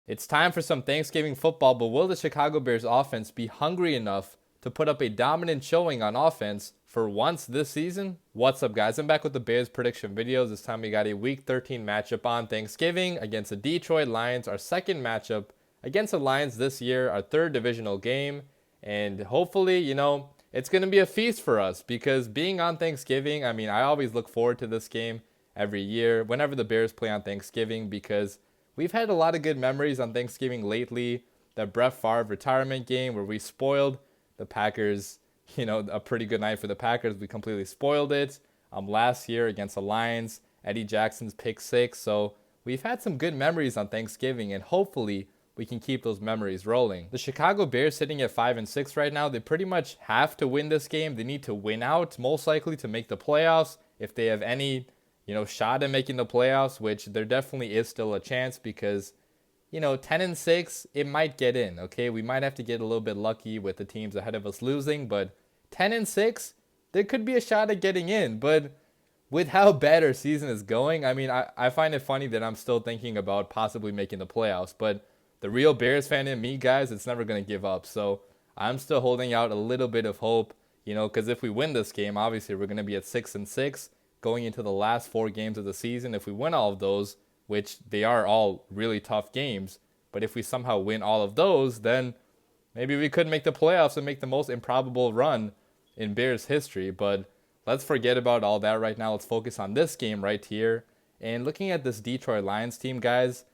It's time for some Thanksgiving football, but will the Chicago Bears offense be hungry enough to put up a dominant showing on offense for once this season? What's up, guys? I'm back with the Bears prediction videos. This time we got a Week 13 matchup on Thanksgiving against the Detroit Lions, our second matchup against the Lions this year, our third divisional game. And hopefully, it's going to be a feast for us because being on Thanksgiving, I always look forward to this game every year whenever the Bears play on Thanksgiving because we've had a lot of good memories on Thanksgiving lately. The Brett Favre retirement game where we spoiled the Packers, a pretty good night for the Packers. We completely spoiled it. Last year against the Lions, Eddie Jackson's pick six. So we've had some good memories on Thanksgiving, and hopefully we can keep those memories rolling. The Chicago Bears sitting at 5-6 right now. They pretty much have to win this game. They need to win out, most likely, to make the playoffs. If they have any shot at making the playoffs, which there definitely is still a chance because, 10-6, it might get in, okay? We might have to get a little bit lucky with the teams ahead of us losing, but 10-6, there could be a shot at getting in. But with how bad our season is going, I find it funny that I'm still thinking about possibly making the playoffs, but the real Bears fan in me, guys, it's never going to give up. So I'm still holding out a little bit of hope, because if we win this game, obviously we're going to be at 6-6. Going into the last 4 games of the season. If we win all of those, which they are all really tough games, but if we somehow win all of those, then maybe we could make the playoffs and make the most improbable run in Bears history. But let's forget about all that right now. Let's focus on this game right here. And looking at this Detroit Lions team, guys,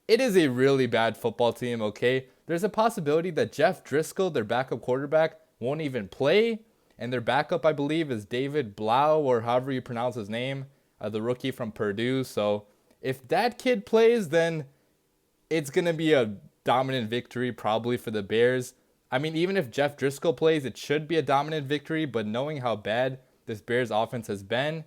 it is a really bad football team, okay? There's a possibility that Jeff Driskel, their backup quarterback, won't even play. And their backup, I believe, is David Blau, or however you pronounce his name, the rookie from Purdue. So if that kid plays, then it's going to be a dominant victory probably for the Bears. Even if Jeff Driskel plays, it should be a dominant victory. But knowing how bad this Bears offense has been,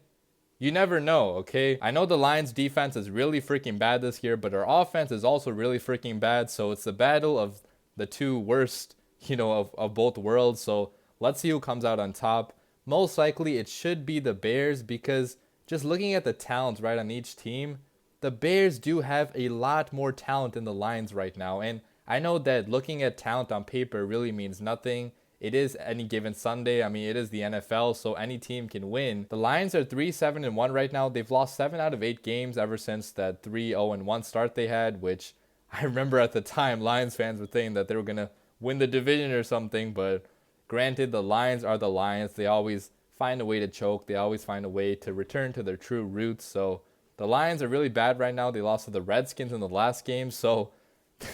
you never know, okay? I know the Lions defense is really freaking bad this year, but our offense is also really freaking bad. So it's the battle of the two worst, of both worlds. So let's see who comes out on top. Most likely it should be the Bears because just looking at the talents right on each team, the Bears do have a lot more talent than the Lions right now. And I know that looking at talent on paper really means nothing. It is any given Sunday. It is the NFL, so any team can win. The Lions are 3-7-1 right now. They've lost 7 out of 8 games ever since that 3-0-1 start they had, which I remember at the time Lions fans were thinking that they were going to win the division or something, but granted, the Lions are the Lions. They always find a way to choke. They always find a way to return to their true roots. So the Lions are really bad right now. They lost to the Redskins in the last game. So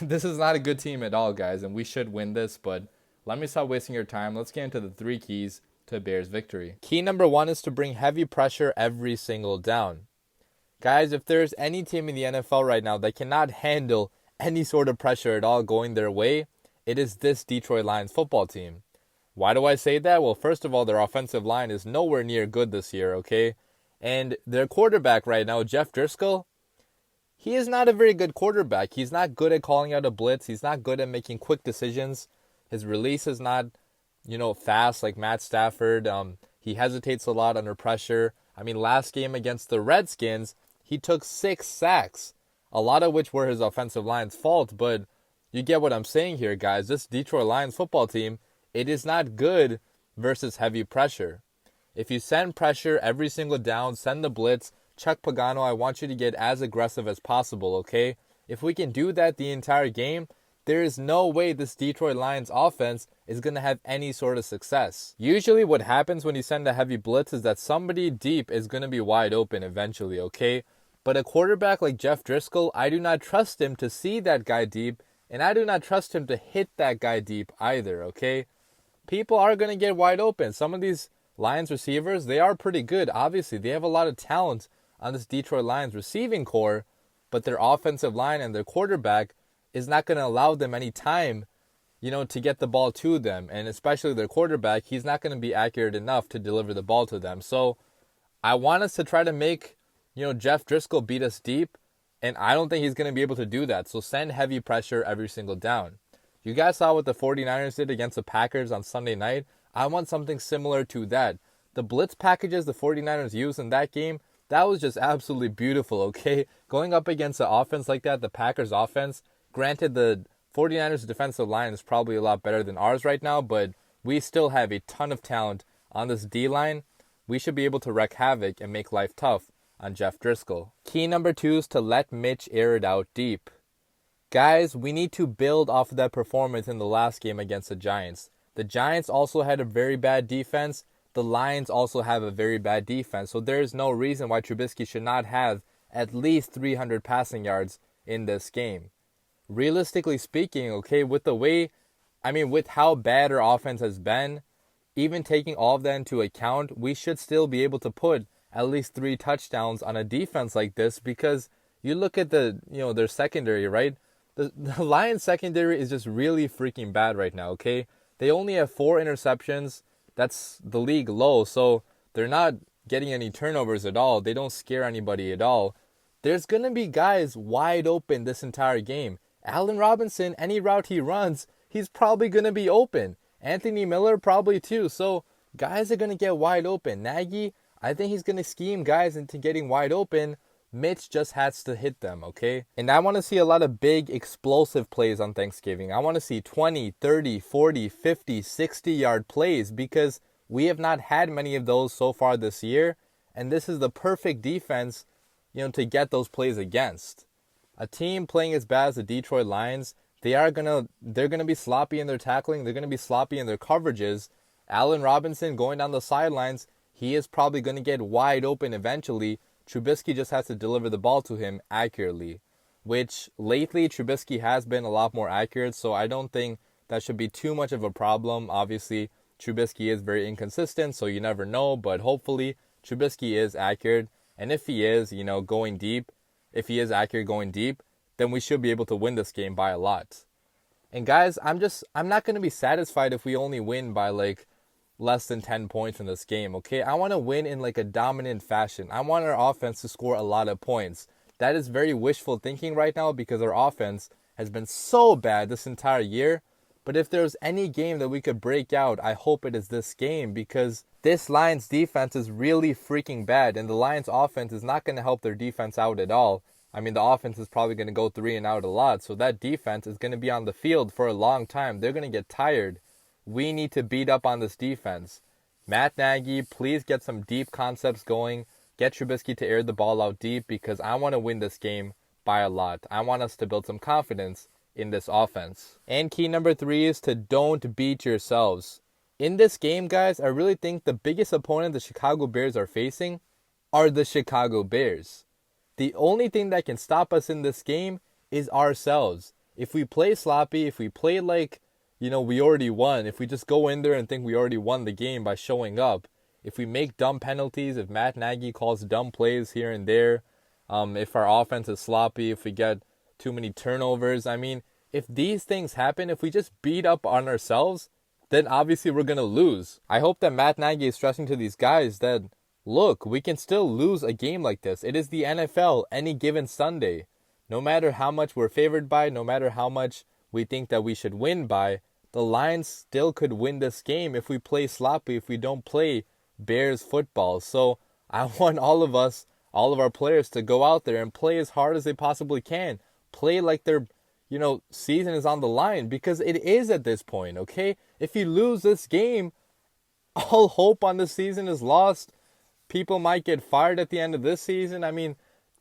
this is not a good team at all, guys, and we should win this. But let me stop wasting your time. Let's get into the 3 keys to Bears victory. Key number 1 is to bring heavy pressure every single down. Guys, if there's any team in the NFL right now that cannot handle any sort of pressure at all going their way, it is this Detroit Lions football team. Why do I say that? Well, first of all, their offensive line is nowhere near good this year, okay? And their quarterback right now, Jeff Driskel, he is not a very good quarterback. He's not good at calling out a blitz. He's not good at making quick decisions. His release is not, fast like Matt Stafford. He hesitates a lot under pressure. Last game against the Redskins, he took 6 sacks, a lot of which were his offensive line's fault. But you get what I'm saying here, guys. This Detroit Lions football team, it is not good versus heavy pressure. If you send pressure every single down, send the blitz, Chuck Pagano, I want you to get as aggressive as possible, okay? If we can do that the entire game, there is no way this Detroit Lions offense is going to have any sort of success. Usually what happens when you send a heavy blitz is that somebody deep is going to be wide open eventually, okay? But a quarterback like Jeff Driskel, I do not trust him to see that guy deep, and I do not trust him to hit that guy deep either, okay? People are going to get wide open. Some of these Lions receivers, they are pretty good. Obviously, they have a lot of talent on this Detroit Lions receiving core, but their offensive line and their quarterback is not going to allow them any time, to get the ball to them. And especially their quarterback, he's not going to be accurate enough to deliver the ball to them. So I want us to try to make, Jeff Driskel beat us deep, and I don't think he's going to be able to do that. So send heavy pressure every single down. You guys saw what the 49ers did against the Packers on Sunday night. I want something similar to that. The blitz packages the 49ers used in that game, that was just absolutely beautiful, okay? Going up against an offense like that, the Packers offense, granted the 49ers defensive line is probably a lot better than ours right now, but we still have a ton of talent on this D-line. We should be able to wreak havoc and make life tough on Jeff Driskel. Key number 2 is to let Mitch air it out deep. Guys, we need to build off of that performance in the last game against the Giants. The Giants also had a very bad defense. The Lions also have a very bad defense. So there is no reason why Trubisky should not have at least 300 passing yards in this game. Realistically speaking, okay, with how bad our offense has been, even taking all of that into account, we should still be able to put at least 3 touchdowns on a defense like this, because you look at their secondary, right? The Lions secondary is just really freaking bad right now, okay? They only have 4 interceptions. That's the league low, so they're not getting any turnovers at all. They don't scare anybody at all. There's going to be guys wide open this entire game. Allen Robinson, any route he runs, he's probably going to be open. Anthony Miller probably too. So guys are going to get wide open. Nagy, I think he's going to scheme guys into getting wide open. Mitch just has to hit them, okay? And I want to see a lot of big, explosive plays on Thanksgiving. I want to see 20, 30, 40, 50, 60-yard plays, because we have not had many of those so far this year. And this is the perfect defense, to get those plays against. A team playing as bad as the Detroit Lions, they're gonna be sloppy in their tackling. They're gonna be sloppy in their coverages. Allen Robinson going down the sidelines, he is probably going to get wide open eventually. Trubisky just has to deliver the ball to him accurately, which lately Trubisky has been a lot more accurate, so I don't think that should be too much of a problem. Obviously, Trubisky is very inconsistent, so you never know, but hopefully Trubisky is accurate, and if he is, going deep, if he is accurate going deep, then we should be able to win this game by a lot. And guys, I'm not going to be satisfied if we only win by less than 10 points in this game, okay? I want to win in a dominant fashion. I want our offense to score a lot of points. That is very wishful thinking right now, because our offense has been so bad this entire year. But if there's any game that we could break out, I hope it is this game, because this Lions defense is really freaking bad, and the Lions offense is not going to help their defense out at all. I mean, the offense is probably going to go 3 and out a lot, so that defense is going to be on the field for a long time. They're going to get tired. We need to beat up on this defense. Matt Nagy, please get some deep concepts going. Get Trubisky to air the ball out deep, because I want to win this game by a lot. I want us to build some confidence in this offense. And key number 3 is to don't beat yourselves. In this game, guys, I really think the biggest opponent the Chicago Bears are facing are the Chicago Bears. The only thing that can stop us in this game is ourselves. If we play sloppy, if we play we already won, if we just go in there and think we already won the game by showing up, if we make dumb penalties, if Matt Nagy calls dumb plays here and there, if our offense is sloppy, if we get too many turnovers, if these things happen, if we just beat up on ourselves, then obviously we're going to lose. I hope that Matt Nagy is stressing to these guys that, look, we can still lose a game like this. It is the NFL any given Sunday. No matter how much we're favored by, no matter how much we think that we should win by, the Lions still could win this game if we play sloppy, if we don't play Bears football. So I want all of our players to go out there and play as hard as they possibly can. Play like their, season is on the line, because it is at this point, okay? If you lose this game, all hope on the season is lost. People might get fired at the end of this season.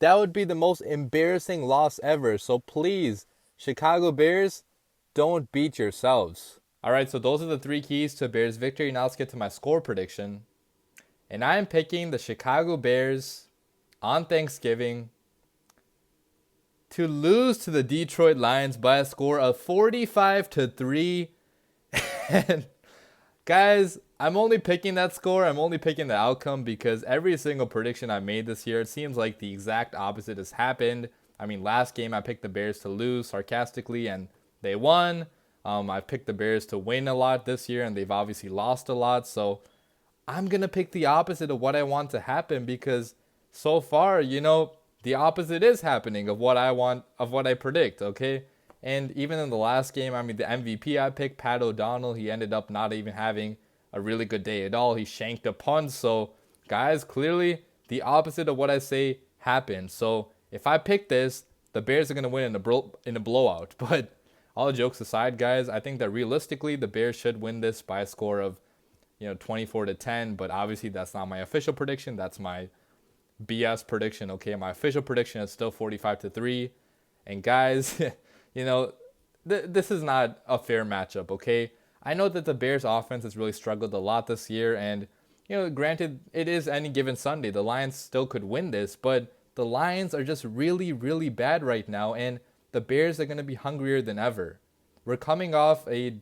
That would be the most embarrassing loss ever. So please, Chicago Bears, don't beat yourselves. All right, so those are the 3 keys to Bears victory. Now let's get to my score prediction. And I am picking the Chicago Bears on Thanksgiving to lose to the Detroit Lions by a score of 45-3. And guys, I'm only picking that score. I'm only picking the outcome because every single prediction I made this year, it seems like the exact opposite has happened. Last game I picked the Bears to lose sarcastically, and they won. I picked the Bears to win a lot this year, and they've obviously lost a lot. So I'm going to pick the opposite of what I want to happen, because so far, the opposite is happening of what I want, of what I predict, okay? And even in the last game, the MVP I picked, Pat O'Donnell, he ended up not even having a really good day at all. He shanked a punt. So, guys, clearly the opposite of what I say happened. So, if I pick this, the Bears are going to win in a blowout. But all jokes aside, guys, I think that realistically the Bears should win this by a score of 24-10. But obviously that's not my official prediction. That's my BS prediction. Okay, my official prediction is still 45-3. And guys, this is not a fair matchup. Okay, I know that the Bears offense has really struggled a lot this year, and granted, it is any given Sunday. The Lions still could win this, but the Lions are just really, really bad right now, and the Bears are going to be hungrier than ever. We're coming off a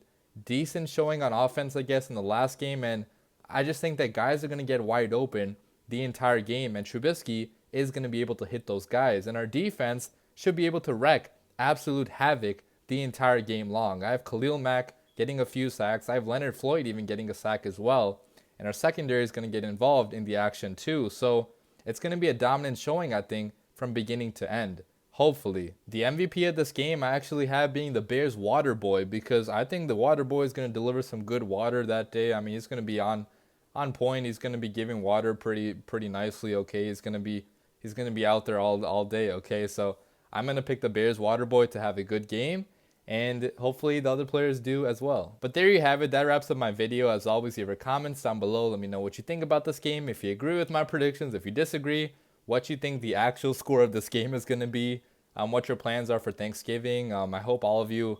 decent showing on offense, I guess, in the last game, and I just think that guys are going to get wide open the entire game, and Trubisky is going to be able to hit those guys, and our defense should be able to wreak absolute havoc the entire game long. I have Khalil Mack getting a few sacks. I have Leonard Floyd even getting a sack as well. And our secondary is going to get involved in the action too. So it's going to be a dominant showing, I think, from beginning to end. Hopefully. The MVP of this game I actually have being the Bears WATERBOY, because I think the WATERBOY is going to deliver some good water that day. I mean, he's going to be on point. He's going to be giving water pretty nicely, okay? He's going to be out there all day, okay? So I'm going to pick the Bears WATERBOY to have a good game, and hopefully the other players do as well. But there you have it. That wraps up my video. As always, leave your comments down below. Let me know what you think about this game. If you agree with my predictions, if you disagree, what you think the actual score of this game is going to be, what your plans are for Thanksgiving. I hope all of you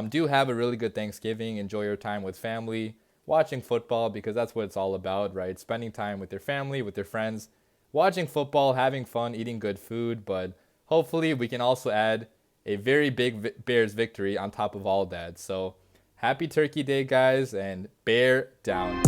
do have a really good Thanksgiving. Enjoy your time with family, watching football, because that's what it's all about, right? Spending time with your family, with your friends, watching football, having fun, eating good food. But hopefully we can also add a very big Bears victory on top of all that. So happy Turkey Day, guys, and bear down.